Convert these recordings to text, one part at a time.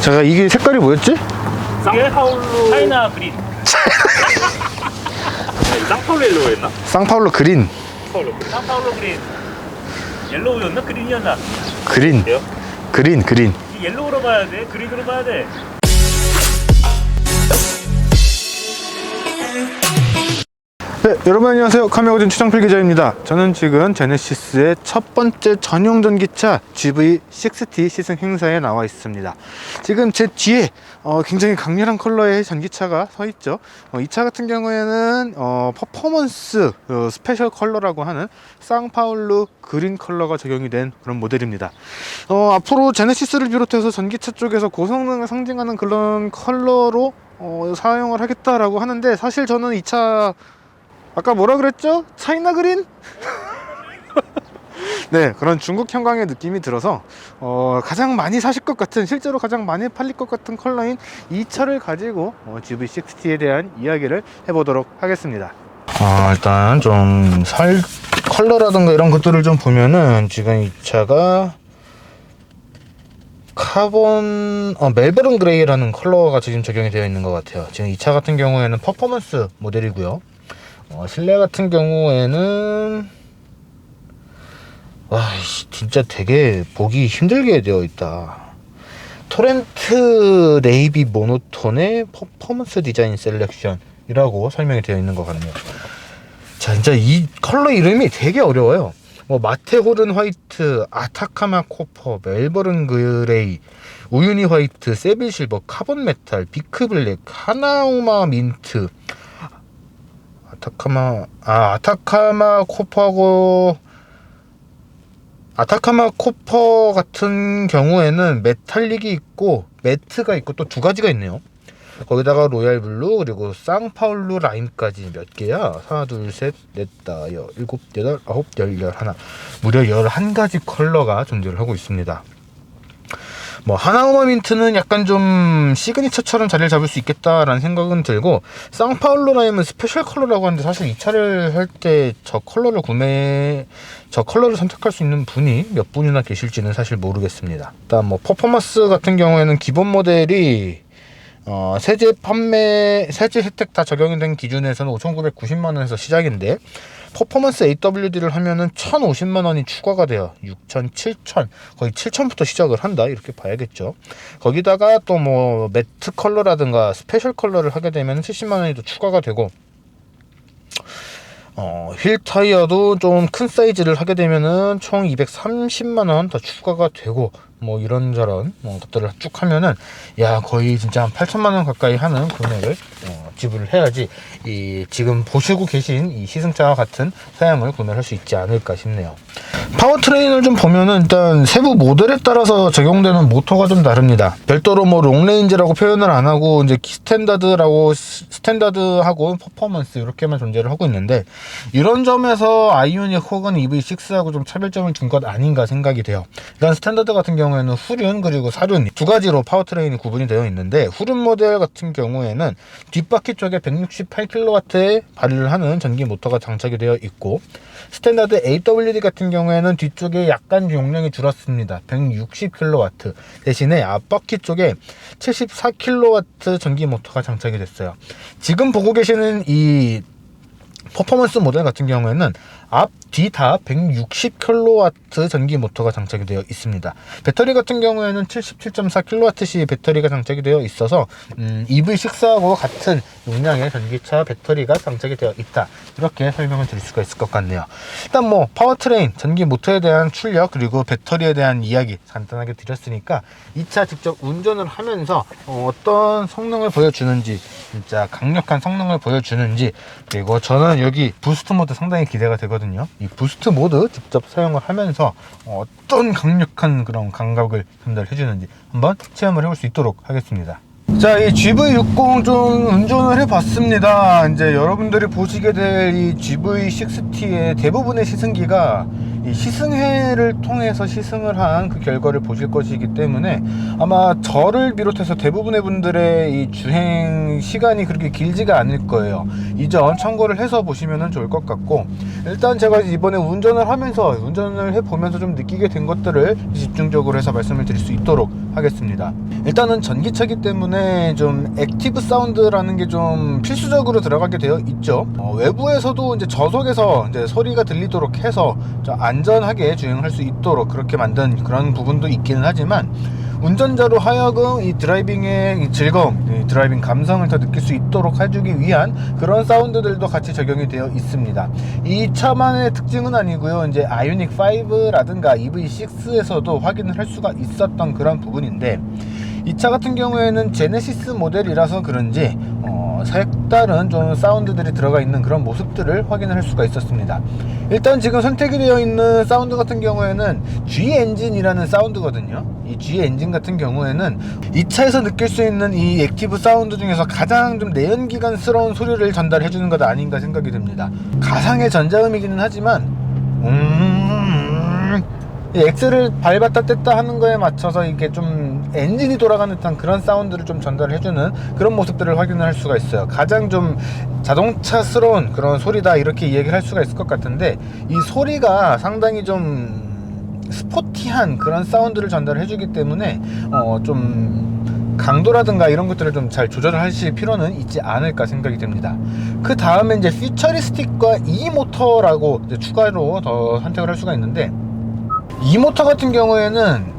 제가 이게 색깔이 뭐였지? 쌍파울루 차이나 그린. 쌍파울루 옐로우였나? 쌍파울루 그린. 쌍파울루 그린. 옐로우였나? 그린이었나? 그린. 돼요? 그린. 이 옐로우로 봐야 돼? 그린으로 봐야 돼? 네, 여러분 안녕하세요. 카메오진 추정필 기자입니다. 저는 지금 제네시스의 첫 번째 전용 전기차 GV60T 시승 행사에 나와 있습니다. 지금 제 뒤에 굉장히 강렬한 컬러의 전기차가 서 있죠. 이 차 같은 경우에는 퍼포먼스 스페셜 컬러라고 하는 쌍파울루 그린 컬러가 적용이 된 그런 모델입니다. 앞으로 제네시스를 비롯해서 전기차 쪽에서 고성능을 상징하는 그런 컬러로 사용을 하겠다라고 하는데, 사실 저는 이 차 아까 뭐라 그랬죠? 차이나 그린? 네, 그런 중국 형광의 느낌이 들어서 가장 많이 사실 것 같은, 실제로 가장 많이 팔릴 것 같은 컬러인 이 차를 가지고 GV60T에 대한 이야기를 해보도록 하겠습니다. 일단 좀 컬러라든가 이런 것들을 좀 보면은, 지금 이 차가 카본 멜버른 그레이라는 컬러가 지금 적용이 되어 있는 것 같아요. 지금 이 차 같은 경우에는 퍼포먼스 모델이고요. 실내 같은 경우에는 진짜 되게 보기 힘들게 되어 있다. 토렌트 네이비 모노톤의 퍼포먼스 디자인 셀렉션이라고 설명이 되어 있는 것 같네요. 자, 진짜 이 컬러 이름이 되게 어려워요. 마테호른 화이트, 아타카마 코퍼, 멜버른 그레이, 우유니 화이트, 세빌 실버, 카본 메탈, 비크 블랙, 하나우마 민트, 아타카마 코퍼 같은 경우에는 메탈릭이 있고 매트가 있고 또 두 가지가 있네요. 거기다가 로얄 블루, 그리고 쌍파울루 라임까지 몇 개야? 하나, 둘, 셋, 넷, 다, 여, 일곱, 여덟, 아홉, 열, 열하나. 무려 11가지 컬러가 존재를 하고 있습니다. 하나우마 민트는 약간 좀 시그니처처럼 자리를 잡을 수 있겠다라는 생각은 들고, 쌍파울루 라임은 스페셜 컬러라고 하는데, 사실 이 차를 할 때 저 컬러를 선택할 수 있는 분이 몇 분이나 계실지는 사실 모르겠습니다. 일단 퍼포먼스 같은 경우에는 기본 모델이 세제 혜택 다 적용이 된 기준에서는 5,990만원에서 시작인데, 퍼포먼스 AWD를 하면은 1,050만원이 추가가 돼요. 6,000, 7,000, 거의 7,000부터 시작을 한다, 이렇게 봐야겠죠. 거기다가 또 매트 컬러라든가 스페셜 컬러를 하게 되면 70만원이 또 추가가 되고, 휠 타이어도 좀 큰 사이즈를 하게 되면은 총 230만원 더 추가가 되고, 이런저런 것들을 쭉 하면은 거의 진짜 한 8천만원 가까이 하는 금액을 지불을 해야지 지금 보시고 계신 이 시승차와 같은 사양을 구매할 수 있지 않을까 싶네요. 파워트레인을 좀 보면은, 일단 세부 모델에 따라서 적용되는 모터가 좀 다릅니다. 별도로 롱레인지라고 표현을 안 하고 이제 스탠다드하고 퍼포먼스 이렇게만 존재를 하고 있는데, 이런 점에서 아이오닉 혹은 EV6하고 좀 차별점을 준 것 아닌가 생각이 돼요. 일단 스탠다드 같은 경우에는 후륜 그리고 사륜 두 가지로 파워트레인이 구분이 되어 있는데, 후륜 모델 같은 경우에는 뒷바퀴 쪽에 168kW의 발휘를 하는 전기 모터가 장착이 되어 있고, 스탠다드 AWD 같은 경우에는 뒤쪽에 약간 용량이 줄었습니다. 160kW 대신에 앞바퀴 쪽에 74kW 전기 모터가 장착이 됐어요. 지금 보고 계시는 이 퍼포먼스 모델 같은 경우에는 앞, 뒤 다 160kW 전기 모터가 장착이 되어 있습니다. 배터리 같은 경우에는 77.4kWh 배터리가 장착이 되어 있어서 EV6하고 같은 용량의 전기차 배터리가 장착이 되어 있다, 이렇게 설명을 드릴 수가 있을 것 같네요. 일단 파워트레인, 전기 모터에 대한 출력, 그리고 배터리에 대한 이야기 간단하게 드렸으니까, 이 차 직접 운전을 하면서 어떤 성능을 보여주는지, 진짜 강력한 성능을 보여주는지, 그리고 저는 여기 부스트 모드 상당히 기대가 되거든요. 이 부스트 모드 직접 사용을 하면서 어떤 강력한 그런 감각을 전달해 주는지 한번 체험을 해볼 수 있도록 하겠습니다. 자, 이 GV60 좀 운전을 해봤습니다. 이제 여러분들이 보시게 될 이 GV60T의 대부분의 시승기가 이 시승회를 통해서 시승을 한 그 결과를 보실 것이기 때문에 아마 저를 비롯해서 대부분의 분들의 이 주행 시간이 그렇게 길지가 않을 거예요. 이 점 참고를 해서 보시면 좋을 것 같고, 일단 제가 이번에 운전을 해보면서 좀 느끼게 된 것들을 집중적으로 해서 말씀을 드릴 수 있도록 하겠습니다. 일단은 전기차기 때문에 좀 액티브 사운드라는 게 좀 필수적으로 들어가게 되어 있죠. 외부에서도 이제 저속에서 이제 소리가 들리도록 해서 좀 안전하게 주행할 수 있도록 그렇게 만든 그런 부분도 있기는 하지만, 운전자로 하여금 이 드라이빙의 이 즐거움, 이 드라이빙 감성을 더 느낄 수 있도록 해주기 위한 그런 사운드들도 같이 적용이 되어 있습니다. 이 차만의 특징은 아니고요. 이제 아이오닉 5라든가 EV6에서도 확인을 할 수가 있었던 그런 부분인데, 이 차 같은 경우에는 제네시스 모델이라서 그런지 색다른 좀 사운드들이 들어가 있는 그런 모습들을 확인을 할 수가 있었습니다. 일단 지금 선택이 되어 있는 사운드 같은 경우에는 G 엔진이라는 사운드거든요. 이 G 엔진 같은 경우에는 이 차에서 느낄 수 있는 이 액티브 사운드 중에서 가장 좀 내연기관스러운 소리를 전달해 주는 것 아닌가 생각이 듭니다. 가상의 전자음이기는 하지만 이 엑셀을 밟았다 뗐다 하는 거에 맞춰서 이게 좀 엔진이 돌아가는 듯한 그런 사운드를 좀 전달해주는 그런 모습들을 확인을 할 수가 있어요. 가장 좀 자동차스러운 그런 소리다, 이렇게 이야기를 할 수가 있을 것 같은데, 이 소리가 상당히 좀 스포티한 그런 사운드를 전달해주기 때문에 좀 강도라든가 이런 것들을 좀 잘 조절을 하실 필요는 있지 않을까 생각이 됩니다. 그 다음에 이제 퓨처리스틱과 E모터라고 이제 추가로 더 선택을 할 수가 있는데, 이 모터 같은 경우에는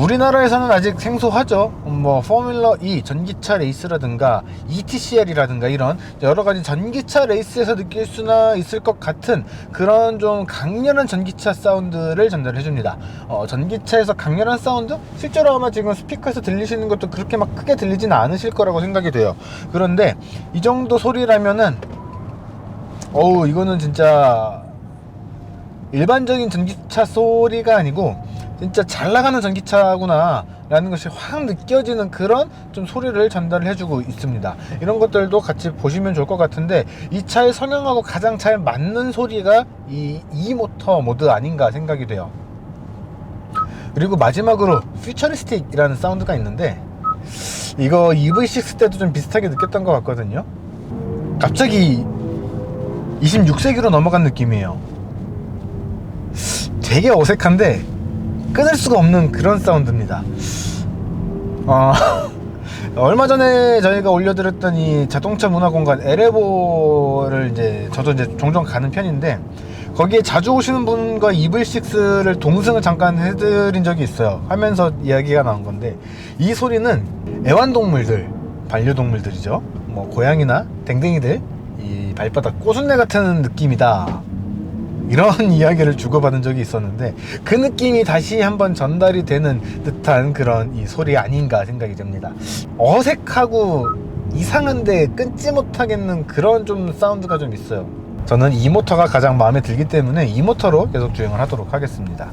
우리나라에서는 아직 생소하죠. 뭐 포뮬러 E 전기차 레이스라든가 ETCR이라든가 이런 여러가지 전기차 레이스에서 느낄 수나 있을 것 같은 그런 좀 강렬한 전기차 사운드를 전달해 줍니다. 전기차에서 강렬한 사운드? 실제로 아마 지금 스피커에서 들리시는 것도 그렇게 막 크게 들리지는 않으실 거라고 생각이 돼요. 그런데 이 정도 소리라면은 이거는 진짜 일반적인 전기차 소리가 아니고 진짜 잘 나가는 전기차구나 라는 것이 확 느껴지는 그런 좀 소리를 전달을 해주고 있습니다. 이런 것들도 같이 보시면 좋을 것 같은데, 이 차의 성향하고 가장 잘 맞는 소리가 이 E모터 모드 아닌가 생각이 돼요. 그리고 마지막으로 퓨처리스틱이라는 사운드가 있는데, 이거 EV6 때도 좀 비슷하게 느꼈던 것 같거든요. 갑자기 26세기로 넘어간 느낌이에요. 되게 어색한데 끊을 수가 없는 그런 사운드입니다. 얼마 전에 저희가 올려드렸던 이 자동차 문화 공간 LF를 저도 종종 가는 편인데, 거기에 자주 오시는 분과 EV6를 동승을 잠깐 해드린 적이 있어요. 하면서 이야기가 나온 건데, 이 소리는 애완동물들, 반려동물들이죠. 뭐 고양이나 댕댕이들 이 발바닥 꼬순내 같은 느낌이다, 이런 이야기를 주고받은 적이 있었는데, 그 느낌이 다시 한번 전달이 되는 듯한 그런 이 소리 아닌가 생각이 됩니다. 어색하고 이상한데 끊지 못하겠는 그런 좀 사운드가 좀 있어요. 저는 이 모터가 가장 마음에 들기 때문에 이 모터로 계속 주행을 하도록 하겠습니다.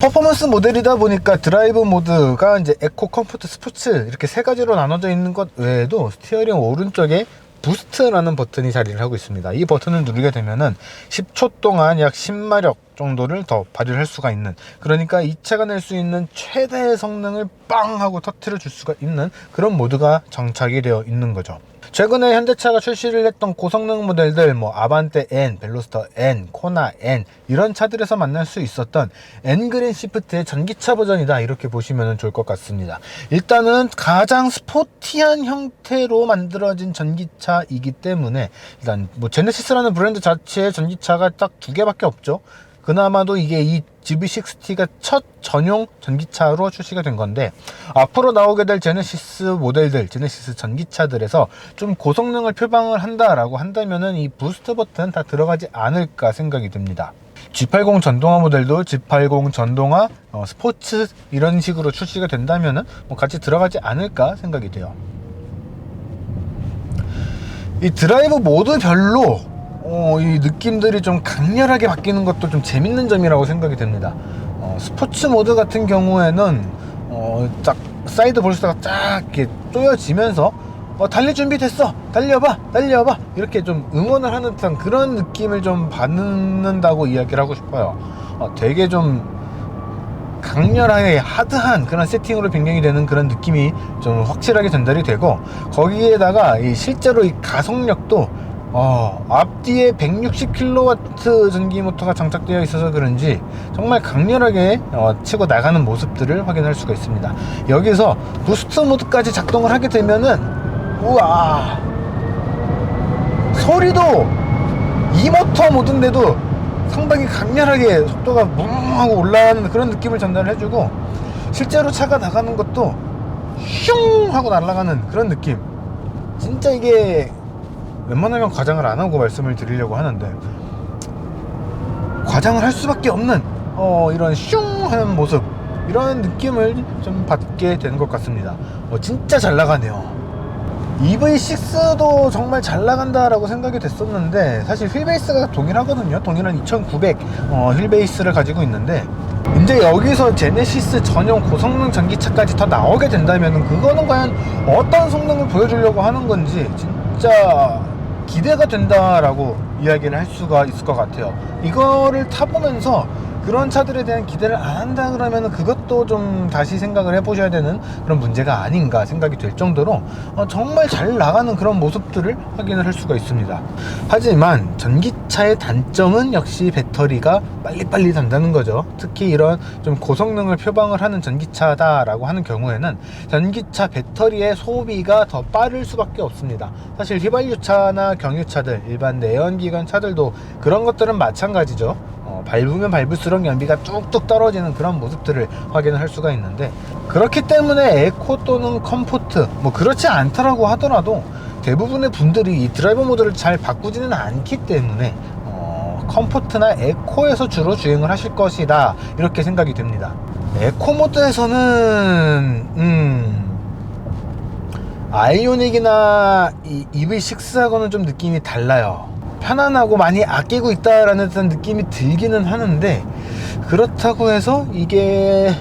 퍼포먼스 모델이다 보니까 드라이브 모드가 이제 에코, 컴포트, 스포츠 이렇게 세 가지로 나눠져 있는 것 외에도 스티어링 오른쪽에 부스트라는 버튼이 자리를 하고 있습니다. 이 버튼을 누르게 되면은 10초 동안 약 10마력 정도를 더 발휘를 할 수가 있는, 그러니까 이 차가 낼 수 있는 최대의 성능을 빵 하고 터트려 줄 수가 있는 그런 모드가 장착이 되어 있는 거죠. 최근에 현대차가 출시를 했던 고성능 모델들, 뭐 아반떼 N, 벨로스터 N, 코나 N 이런 차들에서 만날 수 있었던 N그린 시프트의 전기차 버전이다, 이렇게 보시면 좋을 것 같습니다. 일단은 가장 스포티한 형태로 만들어진 전기차이기 때문에, 일단 뭐 제네시스라는 브랜드 자체의 전기차가 딱 두 개밖에 없죠. 그나마도 이게 이 GV60가 첫 전용 전기차로 출시가 된 건데, 앞으로 나오게 될 제네시스 모델들, 제네시스 전기차들에서 좀 고성능을 표방을 한다라고 한다면은 이 부스트 버튼 다 들어가지 않을까 생각이 듭니다. G80 전동화 모델도 G80 전동화, 스포츠 이런 식으로 출시가 된다면은 뭐 같이 들어가지 않을까 생각이 돼요. 이 드라이브 모드별로 이 느낌들이 좀 강렬하게 바뀌는 것도 좀 재밌는 점이라고 생각이 됩니다. 스포츠 모드 같은 경우에는 딱 사이드 볼스가 쫙 이렇게 조여지면서 달릴 준비 됐어, 달려봐 달려봐, 이렇게 좀 응원을 하는 듯한 그런 느낌을 좀 받는다고 이야기를 하고 싶어요. 되게 좀 강렬하게 하드한 그런 세팅으로 변경이 되는 그런 느낌이 좀 확실하게 전달이 되고, 거기에다가 실제로 이 가속력도 앞뒤에 160kW 전기 모터가 장착되어 있어서 그런지 정말 강렬하게 치고 나가는 모습들을 확인할 수가 있습니다. 여기서 부스트 모드까지 작동을 하게 되면은 우와, 소리도 이 모터 모드인데도 상당히 강렬하게 속도가 뭉 하고 올라가는 그런 느낌을 전달해주고, 실제로 차가 나가는 것도 슝 하고 날아가는 그런 느낌. 진짜 이게 웬만하면 과장을 안 하고 말씀을 드리려고 하는데, 과장을 할 수밖에 없는 이런 슝 하는 모습, 이런 느낌을 좀 받게 되는 것 같습니다. 진짜 잘 나가네요. EV6도 정말 잘 나간다라고 생각이 됐었는데, 사실 휠베이스가 동일하거든요. 동일한 2900 휠베이스를 가지고 있는데, 이제 여기서 제네시스 전용 고성능 전기차까지 더 나오게 된다면 그거는 과연 어떤 성능을 보여주려고 하는 건지 진짜 기대가 된다라고 이야기를 할 수가 있을 것 같아요. 이거를 타보면서 그런 차들에 대한 기대를 안 한다 그러면 그것도 좀 다시 생각을 해보셔야 되는 그런 문제가 아닌가 생각이 될 정도로 정말 잘 나가는 그런 모습들을 확인을 할 수가 있습니다. 하지만 전기차의 단점은 역시 배터리가 빨리빨리 단다는 거죠. 특히 이런 좀 고성능을 표방을 하는 전기차다라고 하는 경우에는 전기차 배터리의 소비가 더 빠를 수밖에 없습니다. 사실 휘발유차나 경유차들, 일반 내연기관 차들도 그런 것들은 마찬가지죠. 밟으면 밟을수록 연비가 뚝뚝 떨어지는 그런 모습들을 확인을 할 수가 있는데, 그렇기 때문에 에코 또는 컴포트, 그렇지 않더라고 하더라도 대부분의 분들이 이 드라이버 모드를 잘 바꾸지는 않기 때문에 컴포트나 에코에서 주로 주행을 하실 것이다, 이렇게 생각이 됩니다. 에코 모드에서는 아이오닉이나 이 EV6하고는 좀 느낌이 달라요. 편안하고 많이 아끼고 있다라는 듯한 느낌이 들기는 하는데, 그렇다고 해서 이게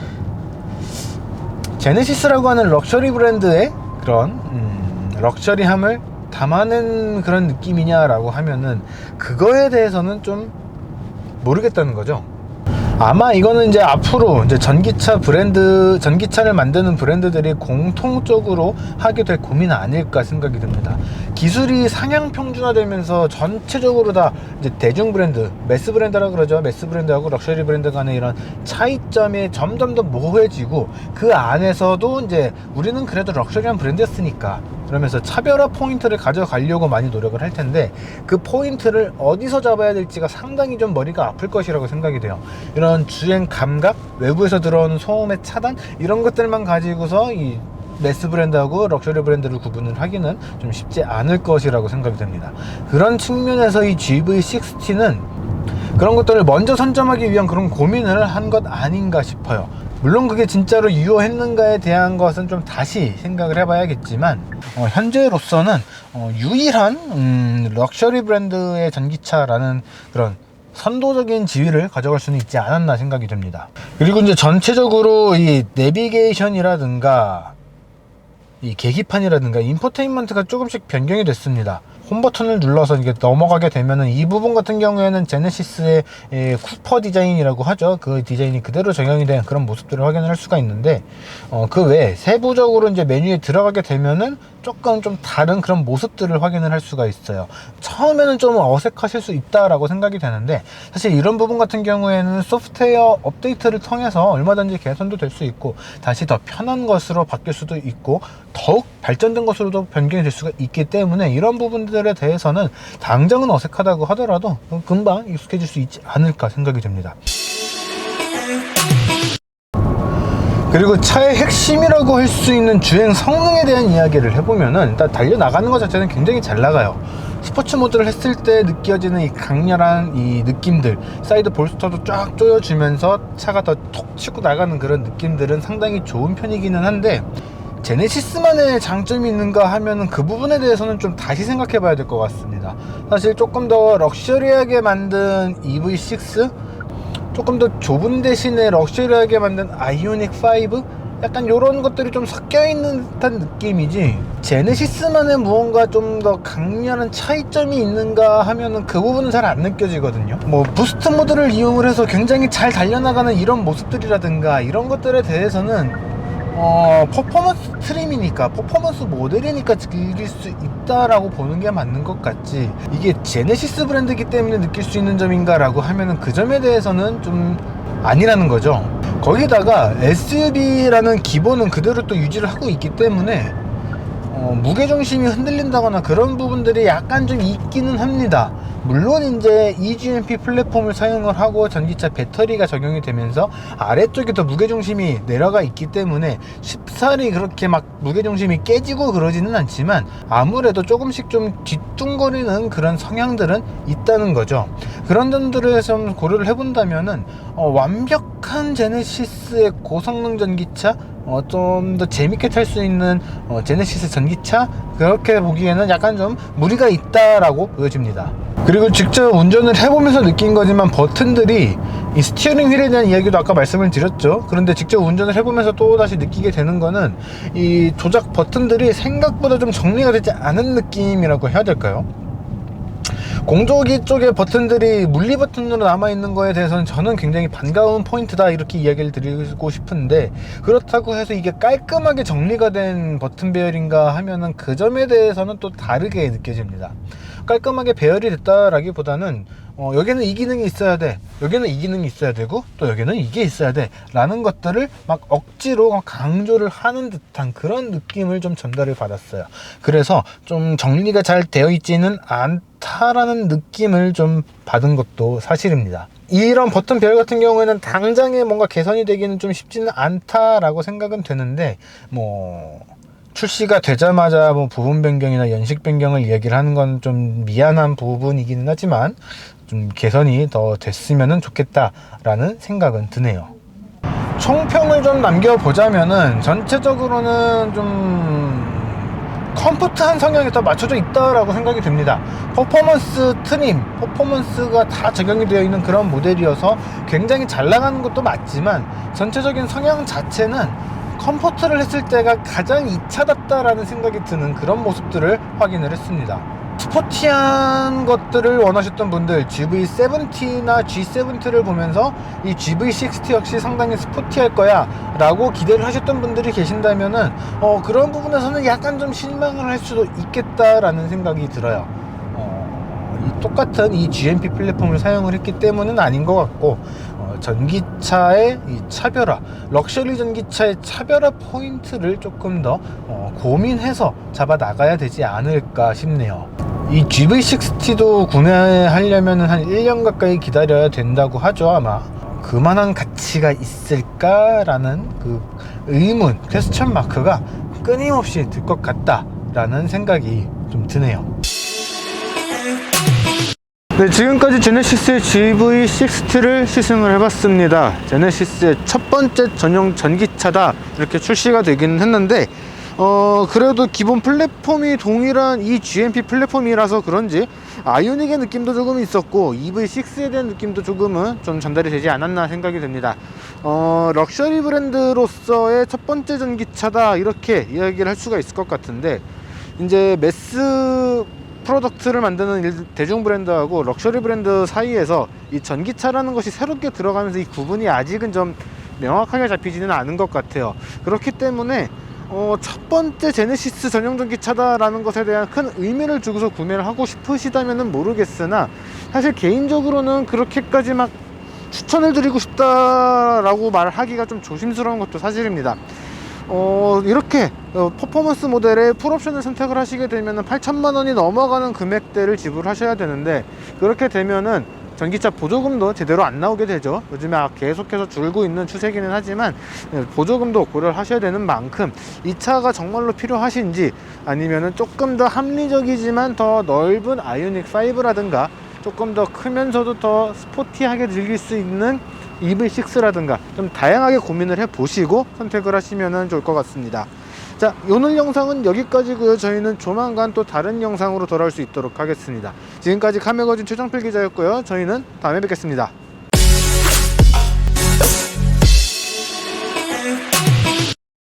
제네시스라고 하는 럭셔리 브랜드의 그런 럭셔리함을 담아낸 그런 느낌이냐라고 하면은 그거에 대해서는 좀 모르겠다는 거죠. 아마 이거는 이제 앞으로 이제 전기차를 만드는 브랜드들이 공통적으로 하게 될 고민 아닐까 생각이 듭니다. 기술이 상향 평준화되면서 전체적으로 다 이제 대중 브랜드, 매스 브랜드라고 그러죠. 매스 브랜드하고 럭셔리 브랜드 간의 이런 차이점이 점점 더 모호해지고, 그 안에서도 이제 우리는 그래도 럭셔리한 브랜드였으니까 그러면서 차별화 포인트를 가져가려고 많이 노력을 할 텐데, 그 포인트를 어디서 잡아야 될지가 상당히 좀 머리가 아플 것이라고 생각이 돼요. 이런 주행 감각, 외부에서 들어오는 소음의 차단, 이런 것들만 가지고서 이 매스 브랜드하고 럭셔리 브랜드를 구분을 하기는 좀 쉽지 않을 것이라고 생각이 됩니다. 그런 측면에서 이 GV60는 그런 것들을 먼저 선점하기 위한 그런 고민을 한 것 아닌가 싶어요. 물론 그게 진짜로 유효했는가에 대한 것은 좀 다시 생각을 해봐야겠지만, 현재로서는 유일한 럭셔리 브랜드의 전기차라는 그런 선도적인 지위를 가져갈 수는 있지 않았나 생각이 됩니다. 그리고 이제 전체적으로 이 내비게이션이라든가 이 계기판이라든가 인포테인먼트가 조금씩 변경이 됐습니다. 홈 버튼을 눌러서 이게 넘어가게 되면은 이 부분 같은 경우에는 제네시스의 쿠퍼 디자인이라고 하죠. 그 디자인이 그대로 적용이 된 그런 모습들을 확인을 할 수가 있는데, 그 외에 세부적으로 이제 메뉴에 들어가게 되면은 조금 좀 다른 그런 모습들을 확인을 할 수가 있어요. 처음에는 좀 어색하실 수 있다라고 생각이 되는데, 사실 이런 부분 같은 경우에는 소프트웨어 업데이트를 통해서 얼마든지 개선도 될 수 있고, 다시 더 편한 것으로 바뀔 수도 있고, 더욱 발전된 것으로도 변경이 될 수가 있기 때문에 이런 부분들에 대해서는 당장은 어색하다고 하더라도 금방 익숙해질 수 있지 않을까 생각이 됩니다. 그리고 차의 핵심이라고 할 수 있는 주행 성능에 대한 이야기를 해보면은, 일단 달려나가는 것 자체는 굉장히 잘 나가요. 스포츠 모드를 했을 때 느껴지는 이 강렬한 이 느낌들, 사이드 볼스터도 쫙 조여주면서 차가 더 톡 치고 나가는 그런 느낌들은 상당히 좋은 편이기는 한데, 제네시스만의 장점이 있는가 하면은 그 부분에 대해서는 좀 다시 생각해 봐야 될 것 같습니다. 사실 조금 더 럭셔리하게 만든 EV6, 조금 더 좁은 대신에 럭셔리하게 만든 아이오닉 5, 약간 요런 것들이 좀 섞여있는 듯한 느낌이지, 제네시스만의 무언가 좀 더 강렬한 차이점이 있는가 하면은 그 부분은 잘 안 느껴지거든요. 뭐 부스트 모드를 이용을 해서 굉장히 잘 달려나가는 이런 모습들이라든가 이런 것들에 대해서는 퍼포먼스 트림이니까, 퍼포먼스 모델이니까 즐길 수 있다라고 보는 게 맞는 것 같지, 이게 제네시스 브랜드이기 때문에 느낄 수 있는 점인가 라고 하면은 그 점에 대해서는 좀 아니라는 거죠. 거기다가 SUV라는 기본은 그대로 또 유지를 하고 있기 때문에 무게중심이 흔들린다거나 그런 부분들이 약간 좀 있기는 합니다. 물론 이제 eGMP 플랫폼을 사용을 하고 전기차 배터리가 적용이 되면서 아래쪽에 더 무게중심이 내려가 있기 때문에 쉽사리 그렇게 막 무게중심이 깨지고 그러지는 않지만 아무래도 조금씩 좀 뒤뚱거리는 그런 성향들은 있다는 거죠. 그런 점들을 좀 고려를 해본다면은 완벽한 제네시스의 고성능 전기차, 좀 더 재밌게 탈 수 있는 제네시스 전기차, 그렇게 보기에는 약간 좀 무리가 있다라고 보여집니다. 그리고 직접 운전을 해보면서 느낀 거지만 버튼들이, 이 스티어링 휠에 대한 이야기도 아까 말씀을 드렸죠. 그런데 직접 운전을 해보면서 또 다시 느끼게 되는 거는 이 조작 버튼들이 생각보다 좀 정리가 되지 않은 느낌이라고 해야 될까요? 공조기 쪽의 버튼들이 물리 버튼으로 남아있는 거에 대해서는 저는 굉장히 반가운 포인트다, 이렇게 이야기를 드리고 싶은데, 그렇다고 해서 이게 깔끔하게 정리가 된 버튼 배열인가 하면은 그 점에 대해서는 또 다르게 느껴집니다. 깔끔하게 배열이 됐다라기보다는 여기는 이 기능이 있어야 돼, 여기는 이 기능이 있어야 되고, 또 여기는 이게 있어야 돼 라는 것들을 막 억지로 강조를 하는 듯한 그런 느낌을 좀 전달을 받았어요. 그래서 좀 정리가 잘 되어 있지는 않다라는 느낌을 좀 받은 것도 사실입니다. 이런 버튼 배열 같은 경우에는 당장에 뭔가 개선이 되기는 좀 쉽지는 않다라고 생각은 되는데, 뭐 출시가 되자마자 뭐 부분 변경이나 연식 변경을 이야기를 하는 건 좀 미안한 부분이기는 하지만 좀 개선이 더 됐으면 좋겠다라는 생각은 드네요. 총평을 좀 남겨보자면은 전체적으로는 좀 컴포트한 성향이 더 맞춰져 있다라고 생각이 듭니다. 퍼포먼스 트림, 퍼포먼스가 다 적용이 되어 있는 그런 모델이어서 굉장히 잘 나가는 것도 맞지만, 전체적인 성향 자체는 컴포트를 했을 때가 가장 이차답다라는 생각이 드는 그런 모습들을 확인을 했습니다. 스포티한 것들을 원하셨던 분들, GV70나 G70를 보면서 이 GV60 역시 상당히 스포티할 거야 라고 기대를 하셨던 분들이 계신다면은 그런 부분에서는 약간 좀 실망을 할 수도 있겠다라는 생각이 들어요. 이 똑같은 이 GMP 플랫폼을 사용을 했기 때문은 아닌 것 같고, 전기차의 이 차별화, 럭셔리 전기차의 차별화 포인트를 조금 더 고민해서 잡아 나가야 되지 않을까 싶네요. 이 GV60도 구매하려면 한 1년 가까이 기다려야 된다고 하죠. 아마 그만한 가치가 있을까라는 그 의문, 퀘스천 마크가 끊임없이 들 것 같다라는 생각이 좀 드네요. 네, 지금까지 제네시스의 GV60를 시승을 해봤습니다. 제네시스의 첫 번째 전용 전기차다 이렇게 출시가 되긴 했는데, 그래도 기본 플랫폼이 동일한 이 GMP 플랫폼이라서 그런지 아이오닉의 느낌도 조금 있었고 EV6에 대한 느낌도 조금은 좀 전달이 되지 않았나 생각이 됩니다. 럭셔리 브랜드로서의 첫 번째 전기차다 이렇게 이야기를 할 수가 있을 것 같은데, 이제 매스 프로덕트를 만드는 대중 브랜드하고 럭셔리 브랜드 사이에서 이 전기차라는 것이 새롭게 들어가면서 이 구분이 아직은 좀 명확하게 잡히지는 않은 것 같아요. 그렇기 때문에 첫 번째 제네시스 전용 전기차다라는 것에 대한 큰 의미를 주고서 구매를 하고 싶으시다면은 모르겠으나, 사실 개인적으로는 그렇게까지 막 추천을 드리고 싶다라고 말하기가 좀 조심스러운 것도 사실입니다. 이렇게 퍼포먼스 모델의 풀옵션을 선택을 하시게 되면은 8천만 원이 넘어가는 금액대를 지불하셔야 되는데, 그렇게 되면은 전기차 보조금도 제대로 안 나오게 되죠. 요즘에 계속해서 줄고 있는 추세기는 하지만 보조금도 고려를 하셔야 되는 만큼 이 차가 정말로 필요하신지, 아니면은 조금 더 합리적이지만 더 넓은 아이오닉 5라든가 조금 더 크면서도 더 스포티하게 즐길 수 있는 EV6라든가 좀 다양하게 고민을 해 보시고 선택을 하시면 좋을 것 같습니다. 자, 오늘 영상은 여기까지고요. 저희는 조만간 또 다른 영상으로 돌아올 수 있도록 하겠습니다. 지금까지 카메거진 최정필 기자였고요. 저희는 다음에 뵙겠습니다.